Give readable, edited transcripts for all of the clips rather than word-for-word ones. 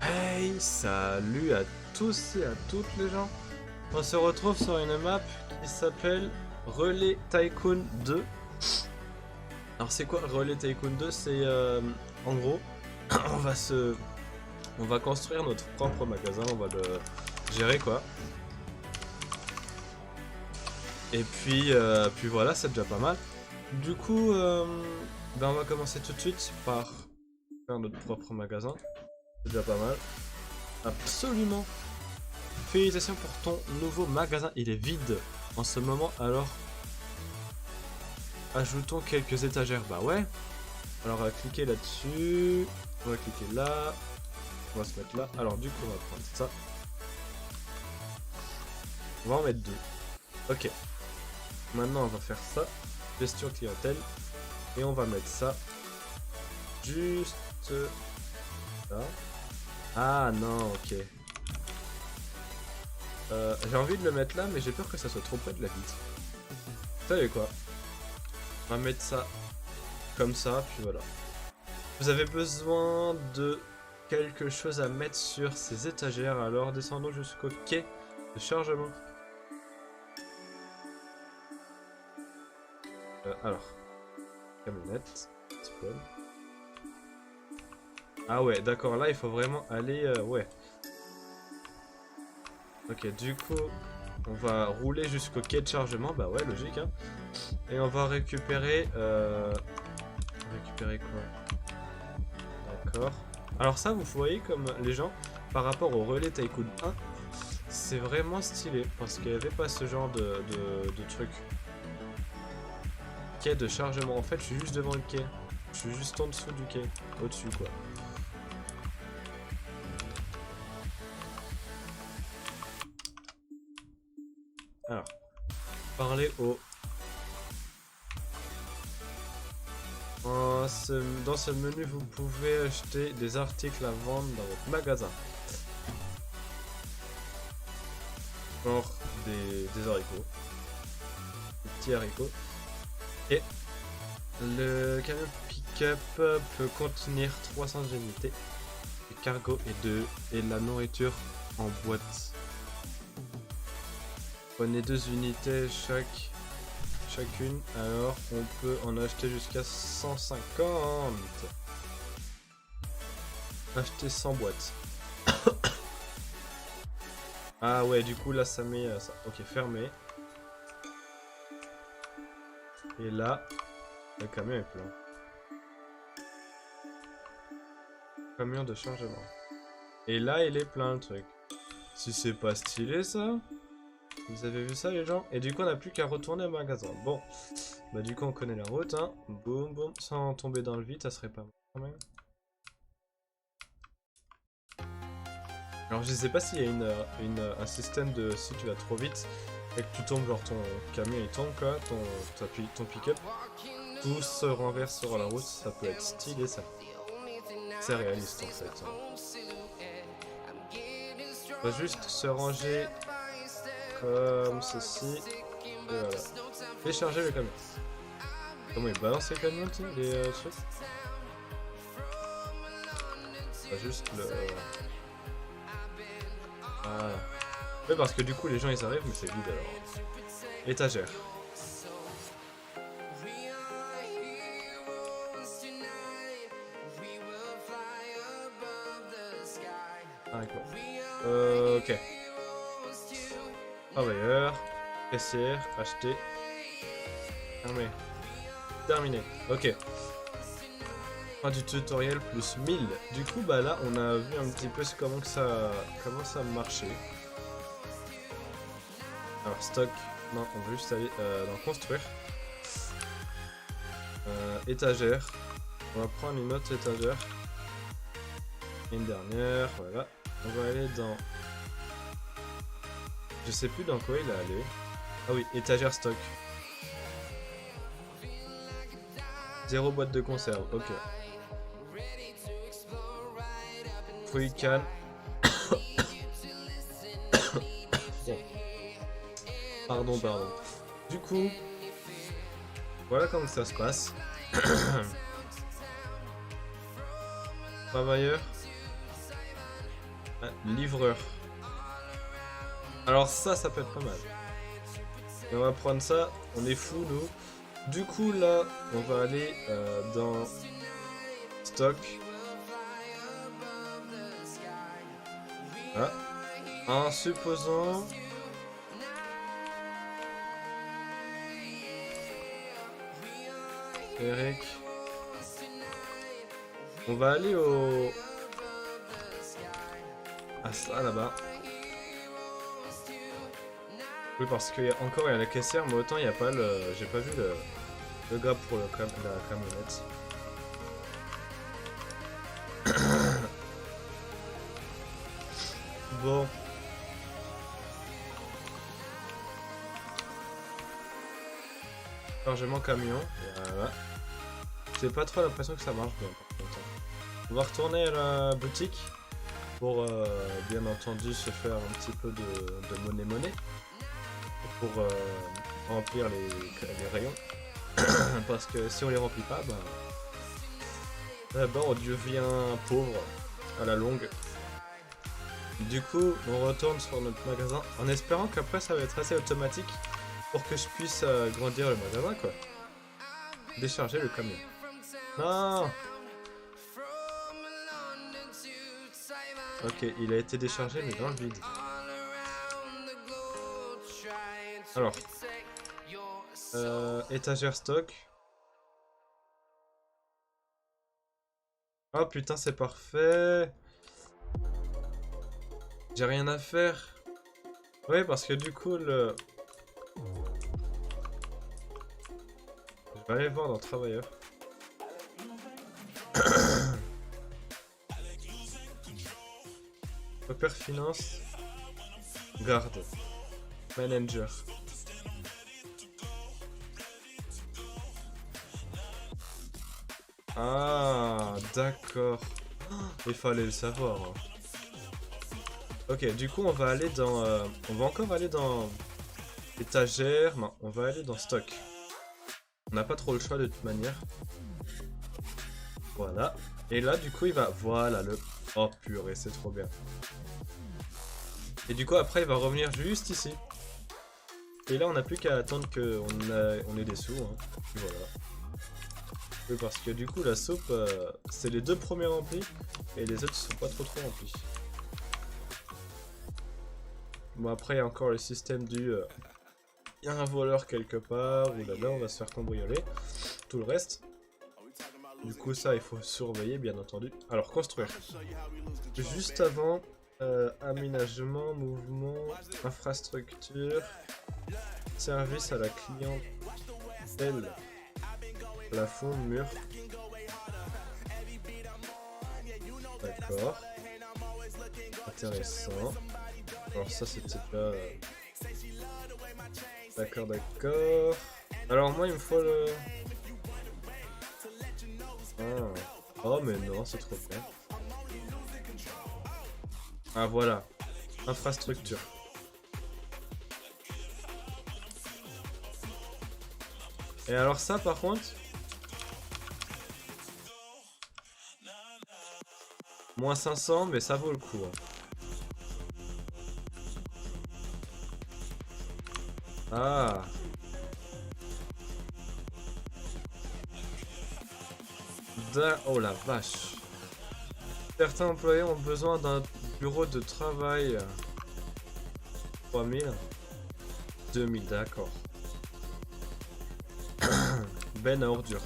Hey, salut à tous et à toutes les gens. On se retrouve sur une map qui s'appelle Relais Tycoon 2. Alors c'est quoi Relais Tycoon 2? C'est en gros, on va se, on va construire notre propre magasin, on va le gérer quoi. Et puis voilà, c'est déjà pas mal. Du coup, on va commencer tout de suite par faire notre propre magasin. C'est déjà pas mal. Absolument. Félicitations pour ton nouveau magasin, il est vide en ce moment, alors ajoutons quelques étagères. Bah ouais. Alors on va cliquer là-dessus, on va cliquer là, on va se mettre là. Alors du coup on va prendre ça. On va en mettre deux. Ok. Maintenant on va faire ça, gestion clientèle, et on va mettre ça juste là. Ah non, ok. J'ai envie de le mettre là, mais j'ai peur que ça soit trop près de la vitre. Vous savez quoi? On va mettre ça comme ça, puis voilà. Vous avez besoin de quelque chose à mettre sur ces étagères, alors descendons jusqu'au quai de chargement. Alors, camionnette, spawn. Ah ouais, d'accord, là il faut vraiment aller... ouais. Ok, du coup, on va rouler jusqu'au quai de chargement, bah ouais, logique, hein. Et on va récupérer... Récupérer quoi? D'accord. Alors ça, vous voyez comme les gens, par rapport au relais Tycoon 1, c'est vraiment stylé, parce qu'il n'y avait pas ce genre de truc. Quai de chargement, en fait, je suis juste devant le quai. Je suis juste en dessous du quai, au-dessus, quoi. Alors, parler au... Dans ce menu, vous pouvez acheter des articles à vendre dans votre magasin. Genre des haricots. Des petits haricots. Et le camion pick-up peut contenir 300 unités. Du cargo et de la nourriture en boîte. Prenez 2 unités chacune, alors on peut en acheter jusqu'à 150. Acheter 100 boîtes. Ah ouais, du coup là ça met ça. Ok, fermé. Et là, le camion est plein. Camion de chargement. Et là il est plein le truc. Si c'est pas stylé ça. Vous avez vu ça les gens? Et du coup on n'a plus qu'à retourner au magasin. Bon, bah du coup on connaît la route, hein. Boum boum, sans tomber dans le vide, ça serait pas mal quand même. Alors je sais pas s'il y a un système de si tu vas trop vite et que tu tombes, genre ton camion il tombe quoi, ton pick-up, tout se renverse sur la route, ça peut être stylé ça. C'est réaliste en fait. On va juste se ranger comme ceci. Et voilà. Décharger le camion. Comment il balance les camions, tu sais, les trucs. On va juste le... Voilà. Oui, parce que du coup les gens ils arrivent mais c'est vide alors. Étagère. Ah d'accord. Ok. Travailleur. Caissière. Acheter. Fermé. Terminé. Ok. Fin du tutoriel plus 1000. Du coup bah là on a vu un petit peu comment ça marchait. Alors stock, non on veut juste aller dans construire. Étagère, on va prendre une autre étagère. Une dernière, voilà. On va aller dans... Je sais plus dans quoi il est allé. Ah oui, étagère stock. 0 boîte de conserve, ok. Fruits canne. Bon. Pardon. Du coup, voilà comment ça se passe. Travailleur. Livreur. Alors ça peut être pas mal. Et on va prendre ça, on est fou nous. Du coup là, on va aller dans stock. Ah. En supposant... Eric. On va aller au... à ça là-bas. Oui, parce qu'il y a encore il y a la caissière, mais autant il n'y a pas le... J'ai pas vu le gars pour la camionnette. Bon. Chargement camion. Voilà. J'ai pas trop l'impression que ça marche bien par contre. On va retourner à la boutique pour bien entendu se faire un petit peu de monnaie pour remplir les rayons. Parce que si on les remplit pas, bah on devient pauvre à la longue. Du coup, on retourne sur notre magasin en espérant qu'après ça va être assez automatique pour que je puisse grandir le magasin quoi. Décharger le camion. Non. Ok, il a été déchargé mais dans le vide. Alors, étagère stock. Oh putain, c'est parfait. J'ai rien à faire. Oui, parce que du coup, le... Je vais aller voir dans Travailleur. Repère finance. Garde. Manager. Ah, d'accord. Il fallait le savoir. Hein. Ok, du coup, on va aller dans... on va encore aller dans... étagère. Non, on va aller dans stock. On n'a pas trop le choix de toute manière. Voilà. Et là, du coup, il va... Voilà, le... Oh, purée, c'est trop bien. Et du coup, après, il va revenir juste ici. Et là, on n'a plus qu'à attendre qu'on ait des sous. Hein. Voilà. Oui, parce que du coup, la soupe, c'est les deux premiers remplis. Et les autres sont pas trop remplis. Bon, après, il y a encore le système du... Il y a un voleur quelque part. Ou là, on va se faire cambrioler. Tout le reste. Du coup, ça, il faut surveiller, bien entendu. Alors, construire. Juste avant, aménagement, mouvement, infrastructure, service à la clientèle, plafond, mur. D'accord. Intéressant. Alors ça, c'était pas... D'accord, d'accord. Alors moi, il me faut le... Ah. Oh mais non, c'est trop bien. Ah voilà. Infrastructure. Et alors ça par contre... Moins 500, mais ça vaut le coup. Hein. Ah. Oh la vache. Certains employés ont besoin d'un bureau de travail. 3000. 2000, d'accord. Ben à ordures.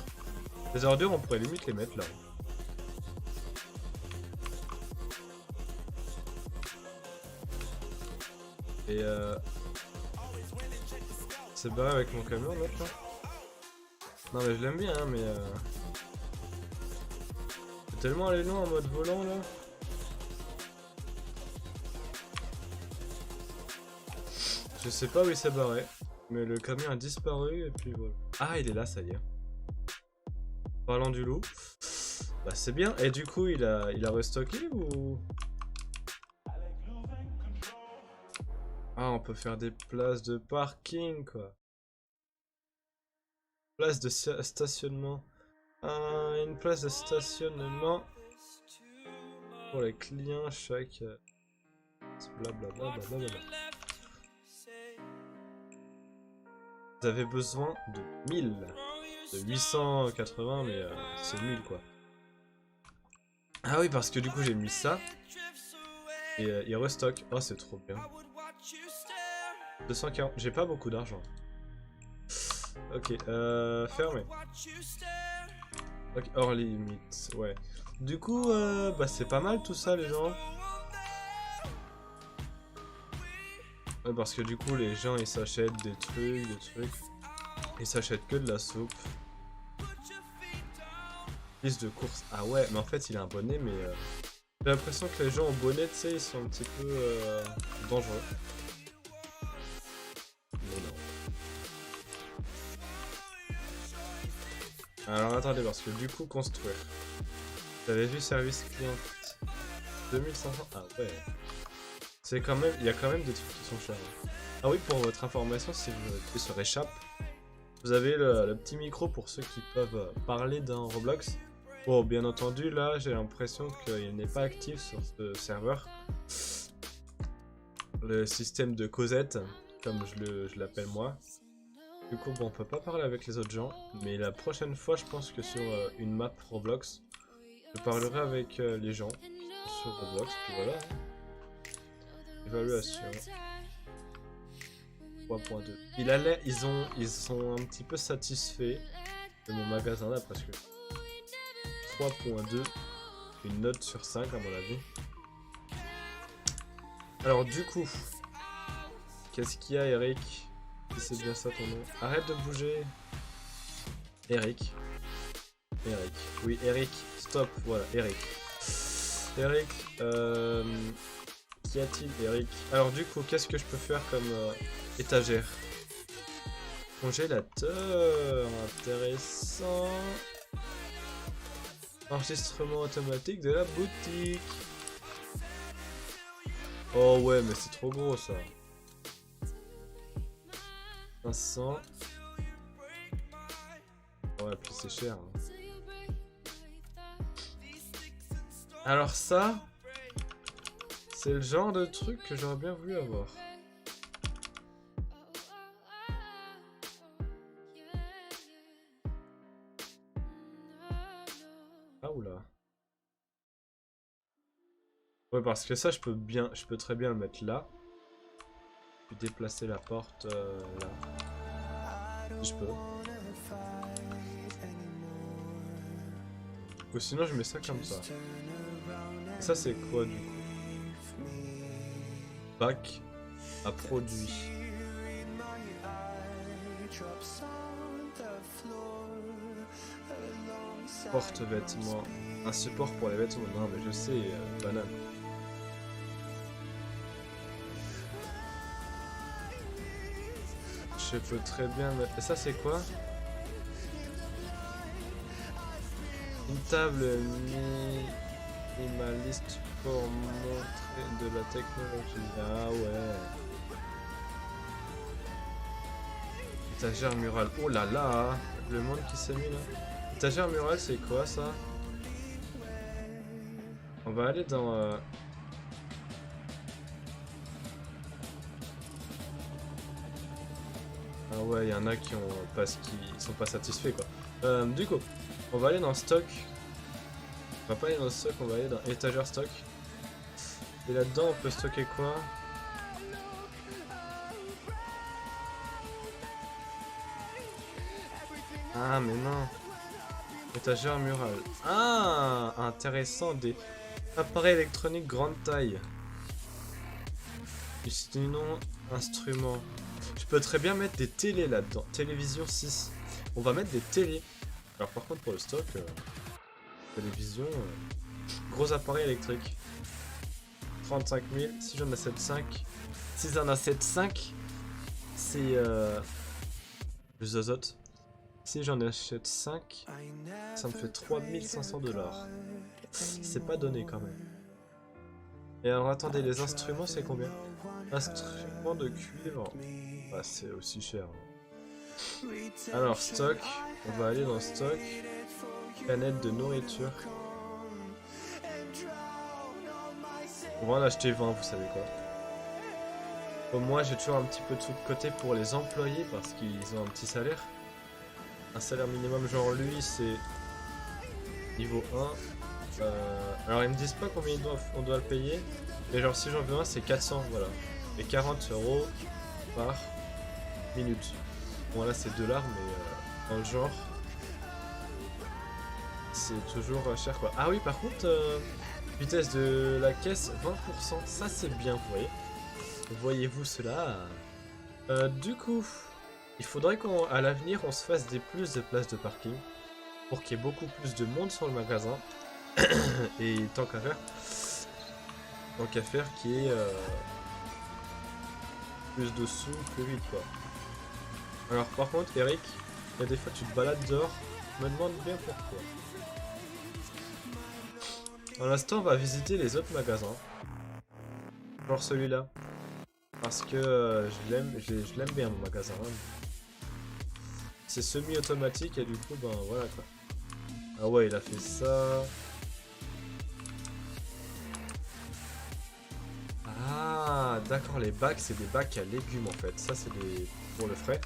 Les ordures, on pourrait limite les mettre là. Et c'est barré avec mon camion l'autre là. Non mais je l'aime bien hein, mais c'est tellement allé loin en mode volant là. Je sais pas où il s'est barré, mais le camion a disparu et puis voilà. Ah il est là, ça y est. Parlant du loup, bah c'est bien. Et du coup il a restocké ou... Ah on peut faire des places de parking quoi. Place de stationnement. Une place de stationnement pour les clients chaque... Blablabla. Vous avez besoin de 1000. De 880, mais c'est 1000 quoi. Ah oui, parce que du coup j'ai mis ça. Et il restock. Oh, c'est trop bien. 240. J'ai pas beaucoup d'argent. Ok, fermé. Ok, hors limite, ouais. Du coup, bah c'est pas mal tout ça les gens. Ouais, parce que du coup les gens ils s'achètent des trucs. Ils s'achètent que de la soupe. Liste de courses. Ah ouais, mais en fait il a un bonnet, mais j'ai l'impression que les gens au bonnet, tu sais, ils sont un petit peu dangereux. Mais non. Alors attendez, parce que du coup construire. J'avais vu service client 2500. Ah ouais. C'est quand même, il y a quand même des trucs qui sont chers. Ah oui, pour votre information, si vous qui se réchappe, vous avez le petit micro pour ceux qui peuvent parler dans Roblox. Bon, bien entendu, là, j'ai l'impression qu'il n'est pas actif sur ce serveur. Le système de Cosette, comme je l'appelle moi. Du coup, bon, on peut pas parler avec les autres gens, mais la prochaine fois, je pense que sur une map Roblox, je parlerai avec les gens sur Roblox, puis voilà. Évaluation. 3.2. Ils sont un petit peu satisfaits de mon magasin là, parce que 3.2, une note sur 5 à mon avis. Alors du coup, qu'est-ce qu'il y a Eric? Si c'est bien ça ton nom. Arrête de bouger. Eric. Oui, Eric. Stop. Voilà, Eric. Eric. Qu'y a-t-il, Eric? Alors du coup, qu'est-ce que je peux faire comme étagère? Congélateur. Intéressant. Enregistrement automatique de la boutique. Oh ouais, mais c'est trop gros ça. 500. Ouais, puis c'est cher. Hein. Alors ça, c'est le genre de truc que j'aurais bien voulu avoir. Ah oula. Ouais, parce que ça, je peux très bien le mettre là. Puis déplacer la porte là. Si je peux. Ou sinon, je mets ça comme ça. Et ça, c'est quoi du coup? Bac à produit. Porte-vêtements. Un support pour les vêtements. Non, mais je sais, banane. Je peux très bien mettre... Et ça, c'est quoi? Une table minimaliste pour montrer de la technologie. Ah ouais. Étagère murale. Oh là là. Le monde qui s'est mis là. Étagère murale, c'est quoi ça? On va aller dans... Ah ouais, il y en a qui ont parce qu'ils sont pas satisfaits quoi. Du coup, on va aller dans stock. On va pas aller dans stock, on va aller dans étagère stock. Et là-dedans, on peut stocker quoi? Ah mais non. Étagère murale. Ah, intéressant, des appareils électroniques grande taille. Et sinon, instruments. Je peux très bien mettre des télés là-dedans. Télévision 6. On va mettre des télés. Alors par contre pour le stock, télévision, gros appareil électrique. 35 000. Si j'en achète 5. Si j'en achète 5, c'est le zozote. Si j'en achète 5, ça me fait 3500 $. C'est pas donné quand même. Et alors attendez, les instruments c'est combien? Instruments de cuivre. Bah c'est aussi cher. Alors stock, on va aller dans stock. Canette de nourriture. On va en acheter 20, vous savez quoi. Au moins, j'ai toujours un petit peu de sous de côté pour les employés parce qu'ils ont un petit salaire. Un salaire minimum, genre lui, c'est niveau 1. Alors, ils me disent pas combien on doit le payer. Mais genre, si j'en veux un, c'est 400, voilà. Et 40 € par minute. Bon, là, c'est $, mais dans le genre, c'est toujours cher, quoi. Ah oui, par contre, vitesse de la caisse, 20%. Ça, c'est bien, vous voyez. Voyez-vous cela? Du coup, il faudrait qu'à l'avenir, on se fasse plus de places de parking pour qu'il y ait beaucoup plus de monde sur le magasin. Et tant qu'à faire qu'il y ait plus de sous plus vite, quoi. Alors par contre, Eric, il y a des fois tu te balades dehors, je me demande bien pourquoi. Pour l'instant, on va visiter les autres magasins. Genre celui-là. Parce que je l'aime bien, mon magasin. C'est semi-automatique et du coup, ben voilà quoi. Ah ouais, il a fait ça. Ah, d'accord, les bacs, c'est des bacs à légumes en fait. Ça, c'est pour le frais.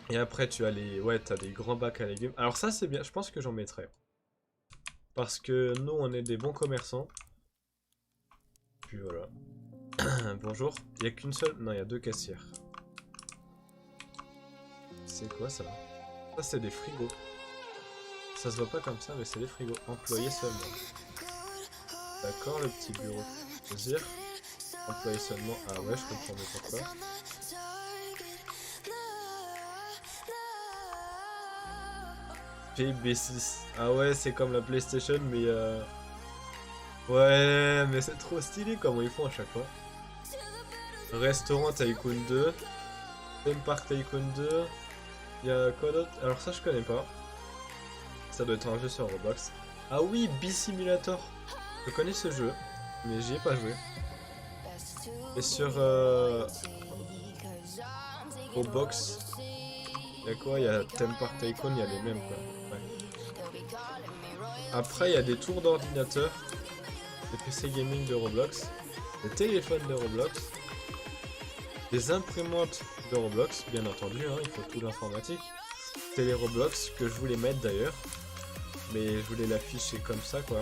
Et après, tu as t'as des grands bacs à légumes. Alors ça, c'est bien. Je pense que j'en mettrai. Parce que nous, on est des bons commerçants. Puis voilà. Bonjour. Il n'y a qu'une seule... Non, il y a 2 caissières. C'est quoi ça? Ça, c'est des frigos. Ça se voit pas comme ça, mais c'est des frigos. Employés seulement. D'accord, le petit bureau. Plaisir. Employés seulement. Ah ouais, je comprends mieux pourquoi. PB6. Ah ouais, c'est comme la PlayStation, mais ouais, mais c'est trop stylé comment ils font à chaque fois. Restaurant Tycoon 2. Theme Park Tycoon 2. Il y a quoi d'autre? Alors ça, je connais pas. Ça doit être un jeu sur Roblox. Ah oui, Bee Simulator. Je connais ce jeu, mais j'y ai pas joué. Et sur Roblox, il y a quoi? Il y a Theme Park Tycoon, il y a les mêmes quoi. Ouais. Après, il y a des tours d'ordinateur, des PC gaming de Roblox, des téléphones de Roblox, des imprimantes de Roblox, bien entendu, hein, il faut tout l'informatique. Télé Roblox, que je voulais mettre d'ailleurs, mais je voulais l'afficher comme ça quoi,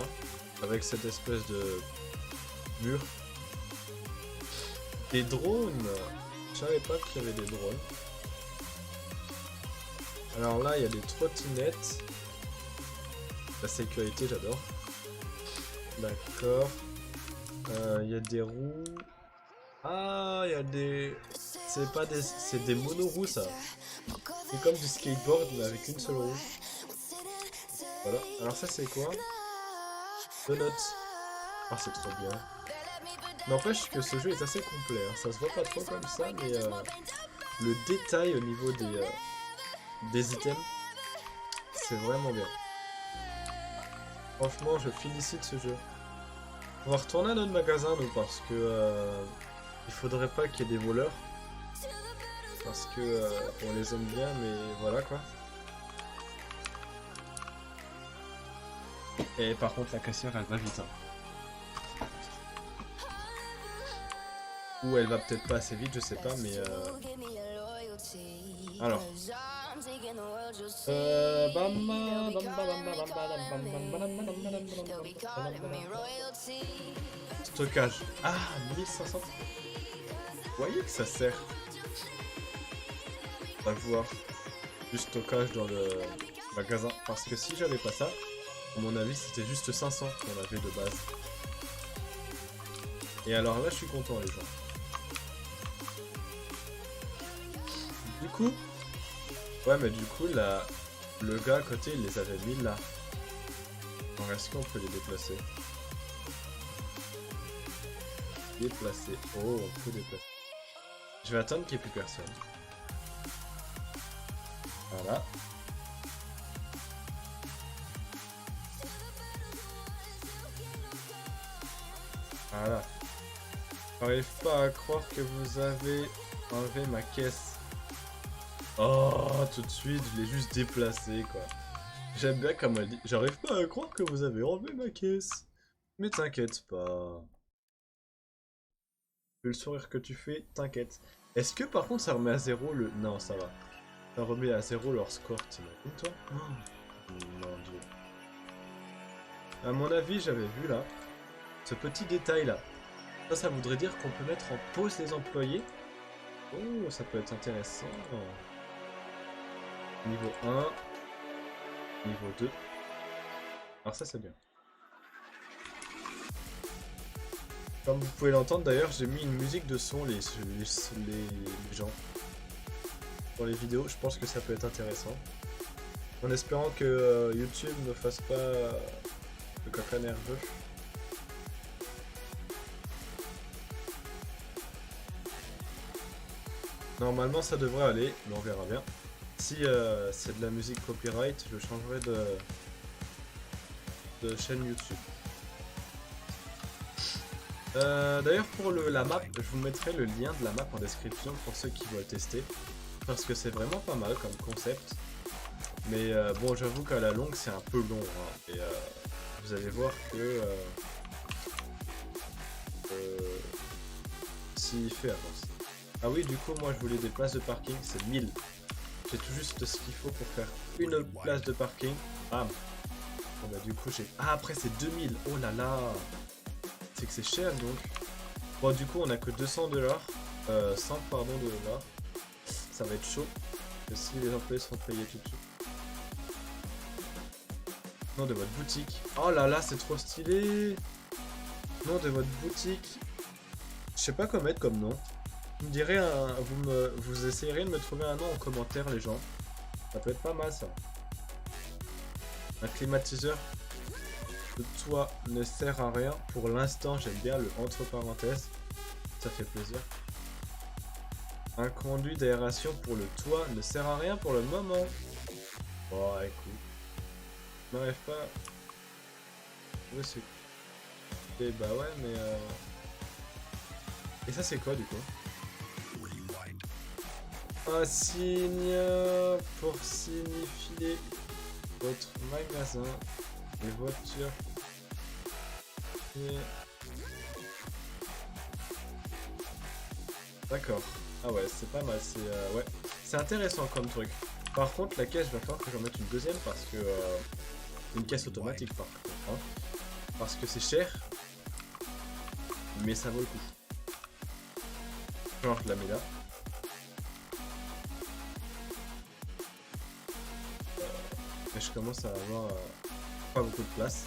avec cette espèce de mur. Des drones, je savais pas qu'il y avait des drones. Alors là, il y a des trottinettes. La sécurité, j'adore. D'accord. Il y a des roues. Ah, il y a des... C'est pas des... C'est des monoroues, ça. C'est comme du skateboard, mais avec une seule roue. Voilà. Alors ça, c'est quoi? Donuts. Ah, c'est trop bien. N'empêche que ce jeu est assez complet. Hein. Ça se voit pas trop comme ça, mais le détail au niveau des items, c'est vraiment bien. Franchement, je félicite ce jeu. On va retourner à notre magasin, nous, parce que il faudrait pas qu'il y ait des voleurs. Parce que on les aime bien, mais voilà quoi. Et par contre, la caissière, elle va vite. Hein. Ou elle va peut-être pas assez vite, je sais pas, mais alors. Stockage. Ah, 1500. Vous voyez que ça sert. On va voir du stockage dans le magasin. Parce que si j'avais pas ça, à mon avis, c'était juste 500 qu'on avait de base. Et alors là, je suis content, les gens. Du coup, ouais, mais du coup, là, le gars à côté, il les avait mis là. Alors, est-ce qu'on peut les déplacer? Déplacer. Oh, on peut déplacer. Je vais attendre qu'il n'y ait plus personne. Voilà. Voilà. J'arrive pas à croire que vous avez enlevé ma caisse. Oh, tout de suite, je l'ai juste déplacé, quoi. J'aime bien comme elle dit. J'arrive pas à croire que vous avez enlevé ma caisse. Mais t'inquiète pas. Le sourire que tu fais, t'inquiète. Est-ce que par contre ça remet à zéro le... Non, ça va. Ça remet à zéro leur score, t'imagines toi? Oh, mon dieu. À mon avis, j'avais vu là, ce petit détail là. Ça voudrait dire qu'on peut mettre en pause les employés. Oh, ça peut être intéressant. Niveau 1. Niveau 2. Alors ça c'est bien. Comme vous pouvez l'entendre d'ailleurs, j'ai mis une musique de son les gens. Pour les vidéos, je pense que ça peut être intéressant. En espérant que YouTube ne fasse pas le caca nerveux. Normalement ça devrait aller, mais on verra bien. Si c'est de la musique copyright, je changerai de chaîne YouTube. D'ailleurs pour la map, je vous mettrai le lien de la map en description pour ceux qui veulent tester. Parce que c'est vraiment pas mal comme concept. Mais bon, j'avoue qu'à la longue c'est un peu long. Hein, et vous allez voir que... s'il fait avance. Ah oui, du coup moi je voulais des places de parking, c'est 1000. J'ai tout juste ce qu'il faut pour faire une place de parking. Bam. Bon bah du coup j'ai... Ah après c'est 2000, oh là là. C'est que c'est cher donc. Bon du coup on a que 200 $. 100 pardon $. Ça va être chaud. Que si les employés seront payés tout de suite. Nom de votre boutique. Oh là là c'est trop stylé. Nom de votre boutique. Je sais pas quoi mettre comme nom. Vous me direz vous essayerez de me trouver un nom en commentaire les gens. Ça peut être pas mal ça. Un climatiseur de toit ne sert à rien. Pour l'instant j'aime bien le entre parenthèses. Ça fait plaisir. Un conduit d'aération pour le toit ne sert à rien pour le moment. Oh écoute. Je n'arrive pas. Ouais c'est... Et bah ouais mais Et ça c'est quoi du coup? Un signe pour signifier votre magasin, les voitures. Et... D'accord. Ah ouais, c'est pas mal, c'est ouais. C'est intéressant comme truc. Par contre, la caisse, va falloir que j'en mette une deuxième parce que... une caisse automatique par contre. Hein, parce que c'est cher. Mais ça vaut le coup. Genre, je la mets là. Et je commence à avoir pas beaucoup de place.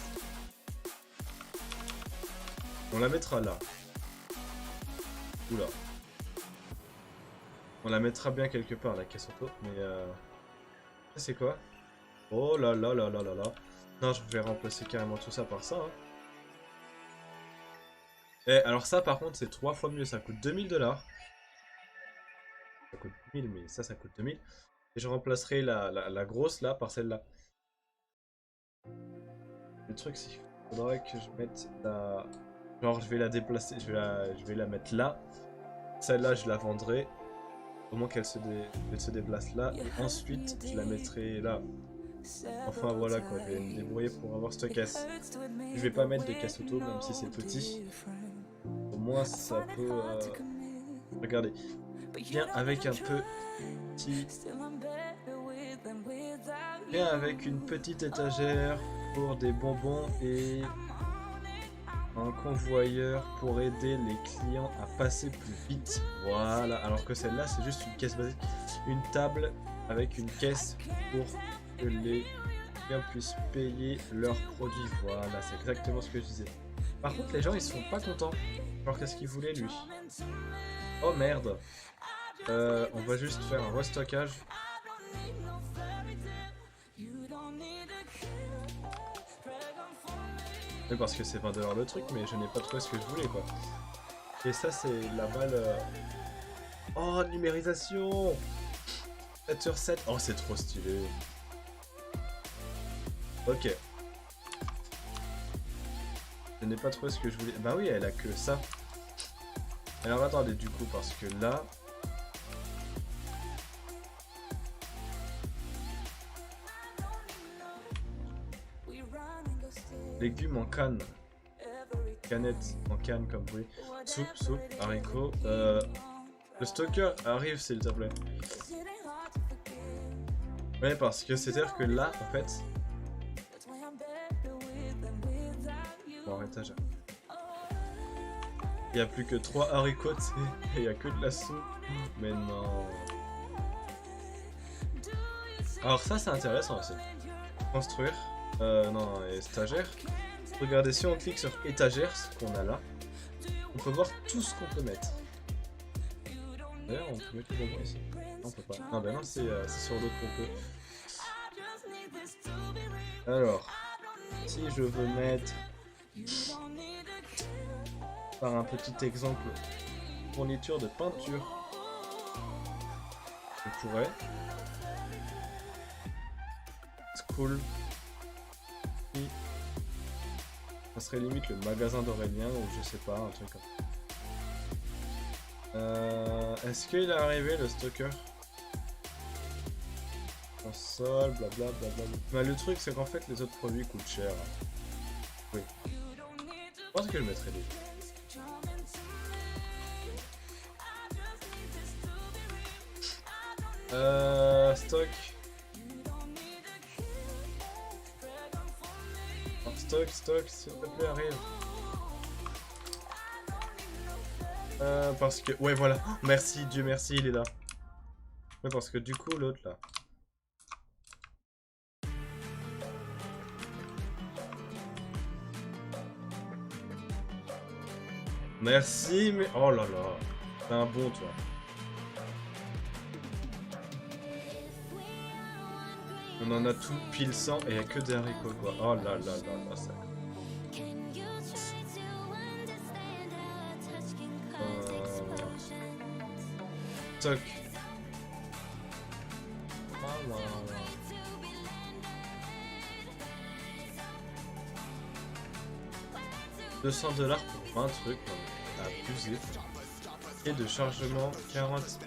On la mettra là. Oula. On la mettra bien quelque part, la caisse auto, mais c'est quoi? Oh là là là là là là. Non, je vais remplacer carrément tout ça par ça. Hein. Et alors ça, par contre, c'est 3 fois mieux. Ça coûte 2000 $. Ça coûte 1000, mais ça coûte 2000. Et je remplacerai la grosse là par celle-là. Le truc, c'est qu'il faudrait que je mette la... Genre, je vais la déplacer, je vais la mettre là. Celle-là, je la vendrai. Au moins qu'elle se déplace là. Et ensuite, je la mettrai là. Enfin, voilà quoi. Je vais me débrouiller pour avoir cette caisse. Je vais pas mettre de caisse auto, même si c'est petit. Au moins, ça peut... Regardez. Bien avec un petit... Bien avec une petite étagère pour des bonbons et un convoyeur pour aider les clients à passer plus vite. Voilà, alors que celle-là c'est juste une caisse basique. Une table avec une caisse pour que les clients puissent payer leurs produits. Voilà, c'est exactement ce que je disais. Par contre les gens ils sont pas contents. Alors qu'est-ce qu'il voulait lui? Oh merde. On va juste faire un restockage. Oui, parce que c'est 20 $ le truc, mais je n'ai pas trouvé ce que je voulais quoi. Et ça, c'est la balle. Oh, numérisation 7 sur 7. Oh, c'est trop stylé. Ok. Je n'ai pas trouvé ce que je voulais. Bah oui, elle a que ça. Alors attendez, du coup, parce que là. Légumes en canne. Canette en canne comme bruit. Soupe, haricot. Le stalker arrive s'il te plaît. Ouais, parce que c'est-à-dire que là, en fait... Bon, étagère. Il n'y a plus que 3 haricots, tu sais. Il n'y a que de la soupe. Mais non. Alors ça, c'est intéressant aussi. Construire. Non, et stagiaire. Regardez, si on clique sur étagère, ce qu'on a là, on peut voir tout ce qu'on peut mettre. D'ailleurs, on peut mettre le bonbon ici. Non, on peut pas. Non, ben non, c'est sur l'autre qu'on peut. Alors, si je veux mettre, par un petit exemple, fourniture de peinture, je pourrais. School. Ça serait limite le magasin d'Aurélien ou je sais pas, un truc comme ça. Est-ce qu'il est arrivé le stalker? Console, blablabla. Mais le truc c'est qu'en fait les autres produits coûtent cher. Oui. Je pense que je mettrai les deux. Stock. Stock, s'il te plaît, arrive. Parce que... Ouais, voilà. Merci, Dieu merci, il est là. Ouais, parce que du coup, l'autre, là. Merci, mais... Oh là là. T'es un bon, toi. On en a tout pile 100 et il n'y a que des haricots quoi. Oh là là là là, ça. Toc. Oh là là. $200 pour 20 trucs, abusé. Et de chargement 40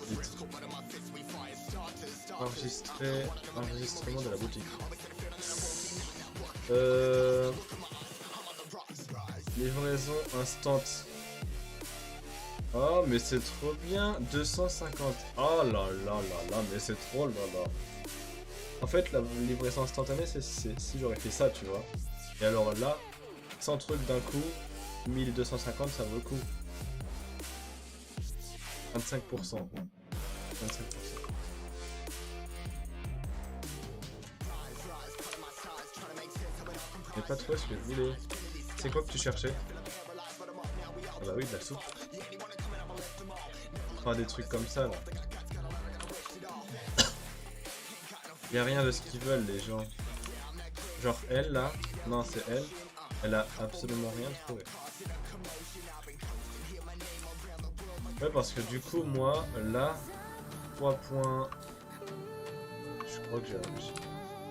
litres. Enregistrement de la boutique. Livraison instant. Oh mais c'est trop bien. 250. Oh là là là là, mais c'est trop là là. En fait la livraison instantanée c'est si j'aurais fait ça tu vois. Et alors là, 100 trucs d'un coup, 1250 ça vaut le coup. 25%. 25%. J'ai pas trouvé ce que je voulais. C'est quoi que tu cherchais? Ah bah oui, de la soupe. Enfin des trucs comme ça là. Y'a rien de ce qu'ils veulent les gens. Genre elle là, non c'est elle. Elle a absolument rien trouvé. Ouais parce que du coup moi là 3 points. Je crois que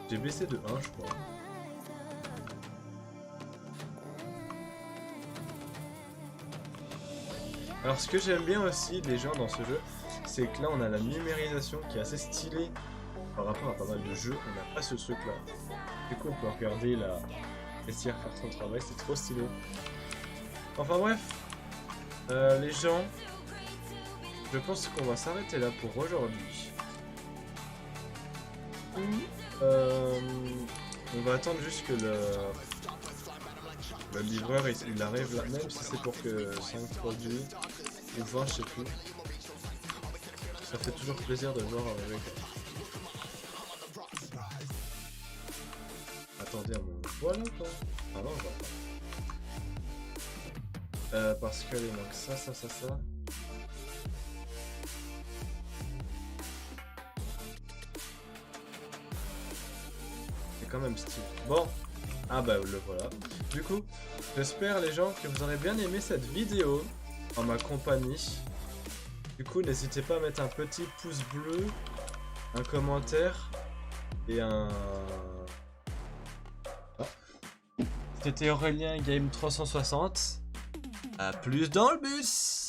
j'ai baissé de 1 je crois. Alors ce que j'aime bien aussi des gens dans ce jeu, c'est que là on a la numérisation qui est assez stylée par rapport à pas mal de jeux, on n'a pas ce truc là. Du coup on peut regarder la caissière faire son travail, c'est trop stylé. Enfin bref, les gens, je pense qu'on va s'arrêter là pour aujourd'hui. On va attendre juste que le livreur il arrive là, même si c'est pour que 5 produits ou 20 je sais plus. Ça fait toujours plaisir de voir avec. Attendez à mon voilà quoi. Ah non je vois pas. Parce qu'il manque ça. C'est quand même stylé. Bon. Ah bah le voilà. Du coup, j'espère les gens que vous aurez bien aimé cette vidéo en ma compagnie. Du coup, n'hésitez pas à mettre un petit pouce bleu, un commentaire et un... Ah. C'était Aurélien Game 360. À plus dans le bus.